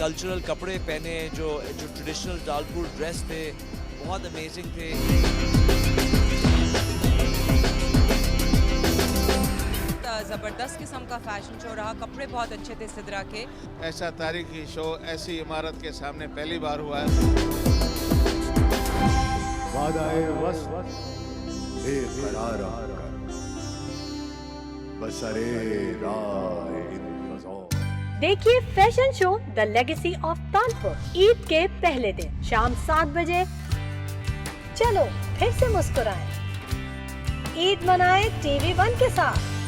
Cultural कपड़े पहने जो ट्रेडिशनल डालपुर ड्रेस थे बहुत अमेजिंग थे। ज़बरदस्त किस्म का फैशन शो रहा, कपड़े बहुत अच्छे थे सिद्रा के। ऐसा तारीखी शो ऐसी इमारत के सामने पहली बार हुआ है। वादाए वस्त बेकरार कर बसरे राह इंतज़ार। देखिए fashion show the legacy of Talpur Eid के पहले दिन शाम 7 बजे। चलो फिर से मुस्कुराएं, ईद मनाएं TV1 के साथ।